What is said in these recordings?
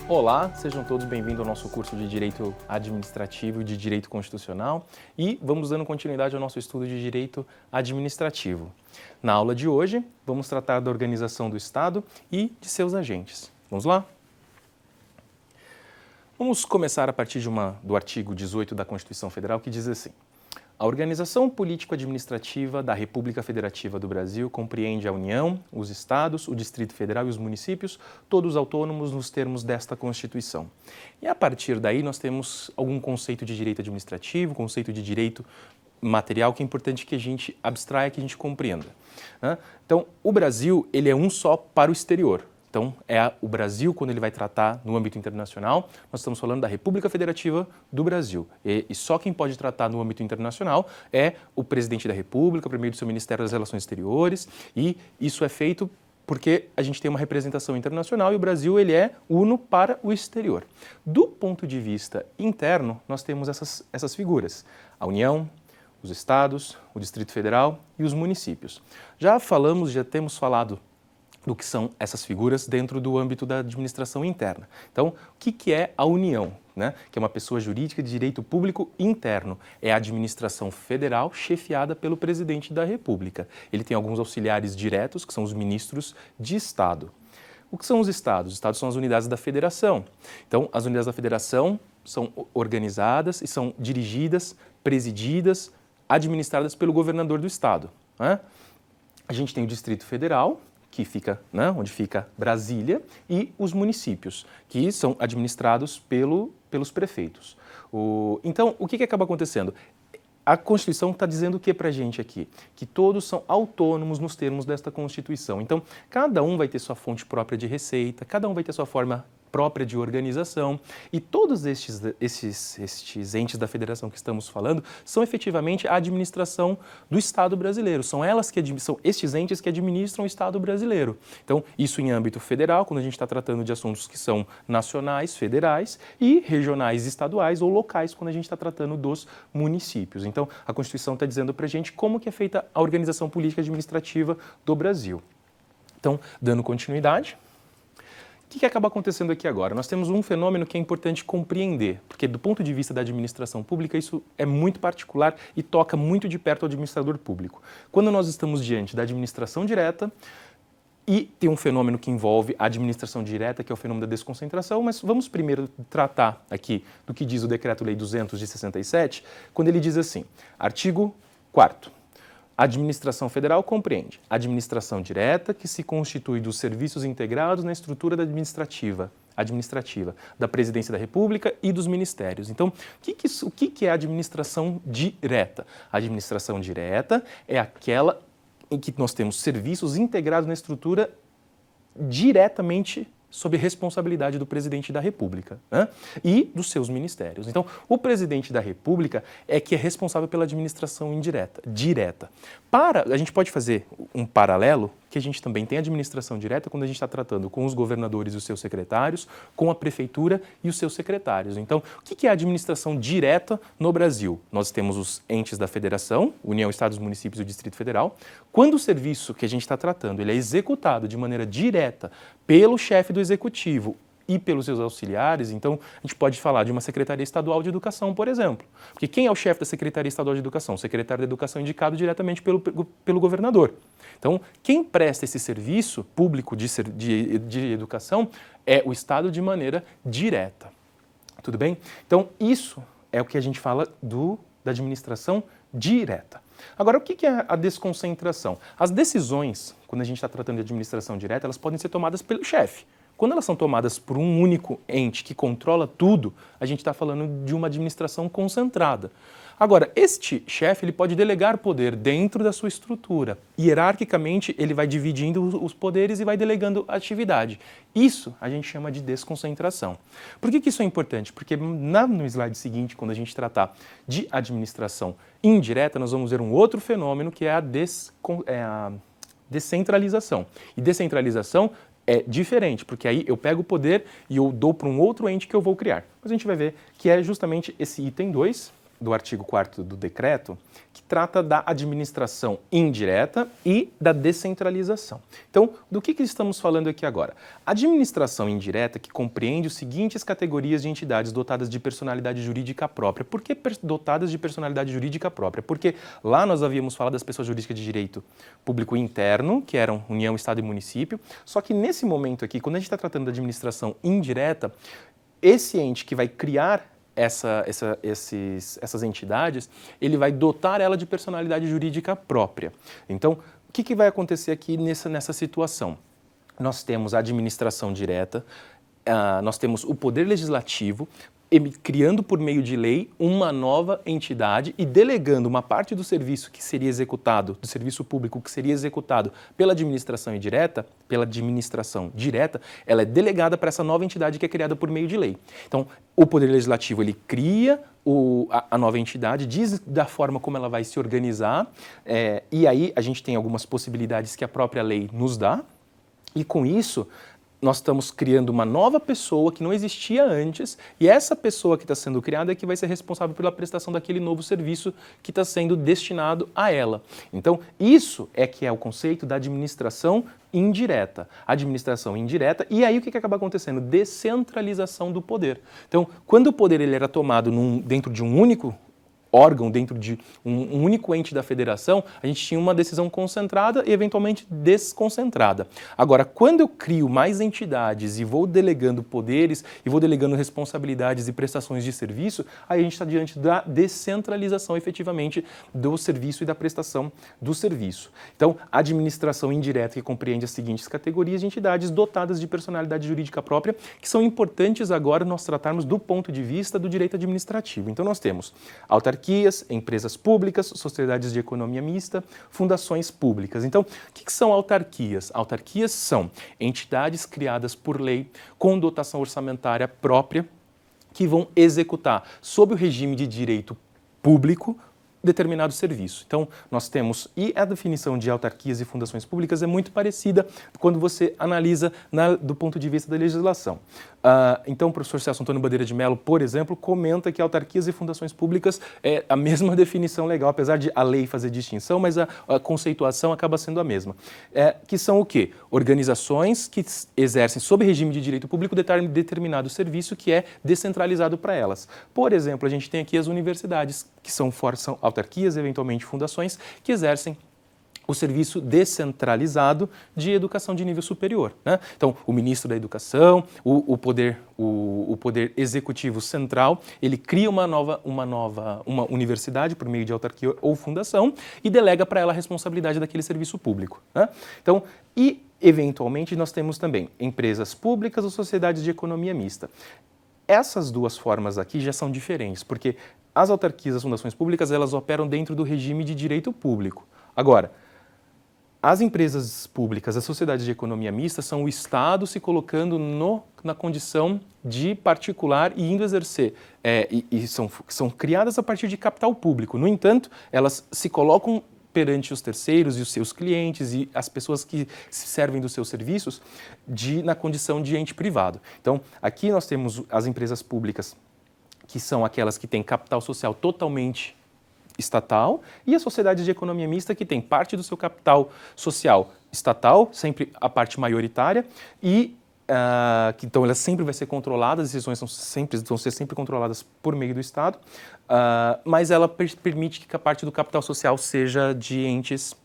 Olá, sejam todos bem-vindos ao nosso curso de Direito Administrativo e de Direito Constitucional e vamos dando continuidade ao nosso estudo de Direito Administrativo. Na aula de hoje, vamos tratar da organização do Estado e de seus agentes. Vamos lá? Vamos começar a partir do artigo 18 da Constituição Federal, que diz assim: a organização político-administrativa da República Federativa do Brasil compreende a União, os Estados, o Distrito Federal e os municípios, todos autônomos nos termos desta Constituição. E a partir daí nós temos algum conceito de direito administrativo, conceito de direito material que é importante que a gente abstraia, que a gente compreenda. Então, o Brasil ele é um só para o exterior. Então, o Brasil, quando ele vai tratar no âmbito internacional, nós estamos falando da República Federativa do Brasil. E só quem pode tratar no âmbito internacional é o presidente da República, por meio do seu Ministério das Relações Exteriores, e isso é feito porque a gente tem uma representação internacional e o Brasil ele é uno para o exterior. Do ponto de vista interno, nós temos essas figuras: a União, os Estados, o Distrito Federal e os municípios. Já temos falado do que são essas figuras dentro do âmbito da administração interna. Então, o que é a União? Que é uma pessoa jurídica de direito público interno. É a administração federal chefiada pelo presidente da República. Ele tem alguns auxiliares diretos, que são os ministros de Estado. O que são os Estados? Os Estados são as unidades da Federação. Então, as unidades da Federação são organizadas e são dirigidas, presididas, administradas pelo governador do Estado. A gente tem o Distrito Federal, que fica, onde fica Brasília, e os municípios, que são administrados pelos prefeitos. Então, o que acaba acontecendo? A Constituição está dizendo o que para a gente aqui? Que todos são autônomos nos termos desta Constituição. Então, cada um vai ter sua fonte própria de receita, cada um vai ter sua forma própria de organização, e todos estes entes da federação que estamos falando são efetivamente a administração do Estado brasileiro. São estes entes que administram o Estado brasileiro. Então, isso em âmbito federal, quando a gente está tratando de assuntos que são nacionais, federais, e regionais, estaduais ou locais, quando a gente está tratando dos municípios. Então, a Constituição está dizendo para a gente como que é feita a organização política administrativa do Brasil. Então, dando continuidade, o que acaba acontecendo aqui agora? Nós temos um fenômeno que é importante compreender, porque do ponto de vista da administração pública, isso é muito particular e toca muito de perto o administrador público. Quando nós estamos diante da administração direta, e tem um fenômeno que envolve a administração direta, que é o fenômeno da desconcentração, mas vamos primeiro tratar aqui do que diz o Decreto-Lei 200 de 67, quando ele diz assim, artigo 4º. A administração federal compreende a administração direta, que se constitui dos serviços integrados na estrutura administrativa da Presidência da República e dos ministérios. Então, o que é a administração direta? A administração direta é aquela em que nós temos serviços integrados na estrutura diretamente sob responsabilidade do presidente da República e dos seus ministérios. Então, o presidente da República é que é responsável pela administração direta. A gente pode fazer um paralelo, que a gente também tem administração direta quando a gente está tratando com os governadores e os seus secretários, com a prefeitura e os seus secretários. Então, o que é a administração direta no Brasil? Nós temos os entes da Federação, União, Estados, Municípios e o Distrito Federal. Quando o serviço que a gente está tratando ele é executado de maneira direta pelo chefe do Executivo e pelos seus auxiliares, então a gente pode falar de uma Secretaria Estadual de Educação, por exemplo. Porque quem é o chefe da Secretaria Estadual de Educação? O secretário de Educação indicado diretamente pelo governador. Então, quem presta esse serviço público de educação é o Estado de maneira direta. Tudo bem? Então, isso é o que a gente fala da administração direta. Agora, o que é a desconcentração? As decisões, quando a gente está tratando de administração direta, elas podem ser tomadas pelo chefe. Quando elas são tomadas por um único ente que controla tudo, a gente está falando de uma administração concentrada. Agora, este chefe ele pode delegar poder dentro da sua estrutura. Hierarquicamente, ele vai dividindo os poderes e vai delegando atividade. Isso a gente chama de desconcentração. Por que isso é importante? Porque no slide seguinte, quando a gente tratar de administração indireta, nós vamos ver um outro fenômeno que é a descentralização. E descentralização é diferente, porque aí eu pego o poder e eu dou para um outro ente que eu vou criar. Mas a gente vai ver que é justamente esse item 2, do artigo 4º do decreto, que trata da administração indireta e da descentralização. Então, do que estamos falando aqui agora? Administração indireta que compreende as seguintes categorias de entidades dotadas de personalidade jurídica própria. Por que dotadas de personalidade jurídica própria? Porque lá nós havíamos falado das pessoas jurídicas de direito público interno, que eram União, Estado e Município, só que nesse momento aqui, quando a gente está tratando da administração indireta, esse ente que vai criar essas entidades, ele vai dotar ela de personalidade jurídica própria. Então, o que vai acontecer aqui nessa situação? Nós temos a administração direta, nós temos o poder legislativo, criando por meio de lei uma nova entidade e delegando uma parte do serviço que seria executado, do serviço público que seria executado pela administração indireta, ela é delegada para essa nova entidade que é criada por meio de lei. Então, o Poder Legislativo, ele cria a nova entidade, diz da forma como ela vai se organizar, e aí a gente tem algumas possibilidades que a própria lei nos dá, e com isso, nós estamos criando uma nova pessoa que não existia antes, e essa pessoa que está sendo criada é que vai ser responsável pela prestação daquele novo serviço que está sendo destinado a ela. Então, isso é que é o conceito da administração indireta. Administração indireta, e aí o que acaba acontecendo? Descentralização do poder. Então, quando o poder ele era tomado dentro de um único órgão, dentro de um único ente da federação, a gente tinha uma decisão concentrada e eventualmente desconcentrada. Agora, quando eu crio mais entidades e vou delegando poderes e vou delegando responsabilidades e prestações de serviço, aí a gente está diante da descentralização efetivamente do serviço e da prestação do serviço. Então, a administração indireta que compreende as seguintes categorias de entidades dotadas de personalidade jurídica própria, que são importantes agora nós tratarmos do ponto de vista do direito administrativo. Então, nós temos autarquias, empresas públicas, sociedades de economia mista, fundações públicas. Então, o que são autarquias? Autarquias são entidades criadas por lei com dotação orçamentária própria que vão executar, sob o regime de direito público, determinado serviço. Então, nós temos, e a definição de autarquias e fundações públicas é muito parecida quando você analisa do ponto de vista da legislação. Então, o professor Celso Antônio Bandeira de Mello, por exemplo, comenta que autarquias e fundações públicas é a mesma definição legal, apesar de a lei fazer distinção, mas a conceituação acaba sendo a mesma. Que são o quê? Organizações que exercem, sob regime de direito público, determinado serviço que é descentralizado para elas. Por exemplo, a gente tem aqui as universidades, que são autarquias, eventualmente fundações, que exercem o serviço descentralizado de educação de nível superior, né? Então, o ministro da Educação, o poder executivo central, ele cria uma universidade por meio de autarquia ou fundação e delega para ela a responsabilidade daquele serviço público, né? Então, e eventualmente nós temos também empresas públicas ou sociedades de economia mista. Essas duas formas aqui já são diferentes, porque as autarquias e as fundações públicas, elas operam dentro do regime de direito público. Agora, as empresas públicas, as sociedades de economia mista, são o Estado se colocando na condição de particular e indo exercer, são criadas a partir de capital público. No entanto, elas se colocam perante os terceiros e os seus clientes e as pessoas que se servem dos seus serviços na condição de ente privado. Então, aqui nós temos as empresas públicas, que são aquelas que têm capital social totalmente estatal, e as sociedades de economia mista, que tem parte do seu capital social estatal, sempre a parte maioritária, e então elas sempre vão ser controladas, as decisões vão ser sempre controladas por meio do Estado, mas ela permite que a parte do capital social seja de entes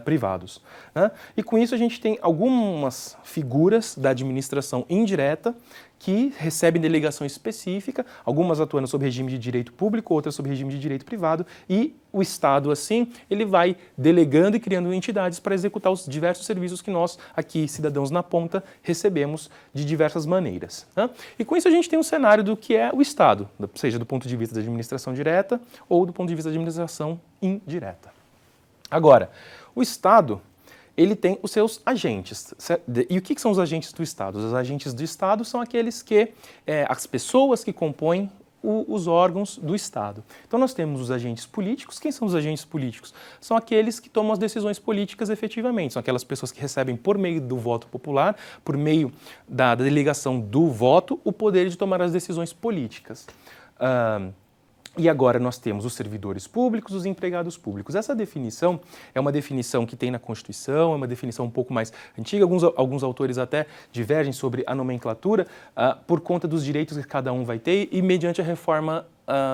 privados, né? E com isso a gente tem algumas figuras da administração indireta que recebem delegação específica, algumas atuando sob regime de direito público, outras sob regime de direito privado, e o Estado, assim, ele vai delegando e criando entidades para executar os diversos serviços que nós, aqui, cidadãos na ponta, recebemos de diversas maneiras, né? E com isso a gente tem um cenário do que é o Estado, seja do ponto de vista da administração direta ou do ponto de vista da administração indireta. Agora, o Estado, ele tem os seus agentes. E o que são os agentes do Estado? Os agentes do Estado são aqueles que, as pessoas que compõem os órgãos do Estado. Então nós temos os agentes políticos. Quem são os agentes políticos? São aqueles que tomam as decisões políticas efetivamente. São aquelas pessoas que recebem por meio do voto popular, por meio da delegação do voto, o poder de tomar as decisões políticas. E agora nós temos os servidores públicos, os empregados públicos. Essa definição é uma definição que tem na Constituição, é uma definição um pouco mais antiga. Alguns autores até divergem sobre a nomenclatura por conta dos direitos que cada um vai ter e mediante a reforma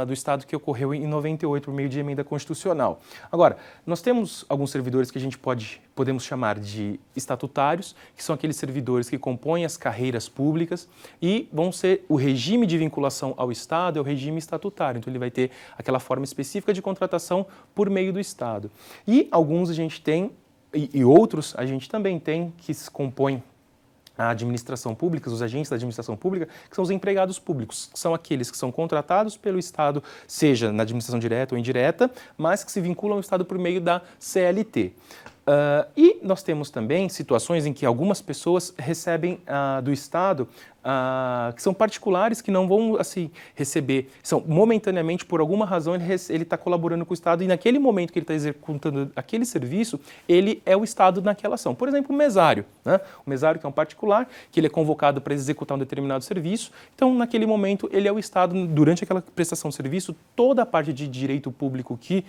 do Estado que ocorreu em 98 por meio de emenda constitucional. Agora, nós temos alguns servidores que a gente podemos chamar de estatutários, que são aqueles servidores que compõem as carreiras públicas e vão ser o regime de vinculação ao Estado, é o regime estatutário. Então ele vai ter aquela forma específica de contratação por meio do Estado. E alguns a gente tem, e outros a gente também tem, que se compõem a administração pública, os agentes da administração pública, que são os empregados públicos, que são aqueles que são contratados pelo Estado, seja na administração direta ou indireta, mas que se vinculam ao Estado por meio da CLT. E nós temos também situações em que algumas pessoas recebem do Estado, que são particulares, que não vão assim receber, são momentaneamente, por alguma razão, ele está colaborando com o Estado e naquele momento que ele está executando aquele serviço, ele é o Estado naquela ação. Por exemplo, o mesário, né? O mesário que é um particular, que ele é convocado para executar um determinado serviço, então naquele momento ele é o Estado, durante aquela prestação de serviço, toda a parte de direito público que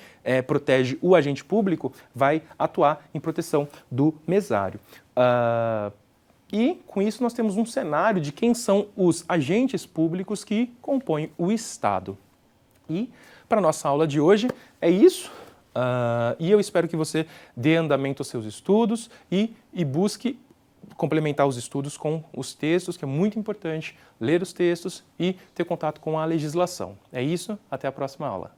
protege o agente público vai atuar em proteção do mesário. E, com isso, nós temos um cenário de quem são os agentes públicos que compõem o Estado. E, para a nossa aula de hoje, é isso. E eu espero que você dê andamento aos seus estudos e busque complementar os estudos com os textos, que é muito importante ler os textos e ter contato com a legislação. É isso, até a próxima aula.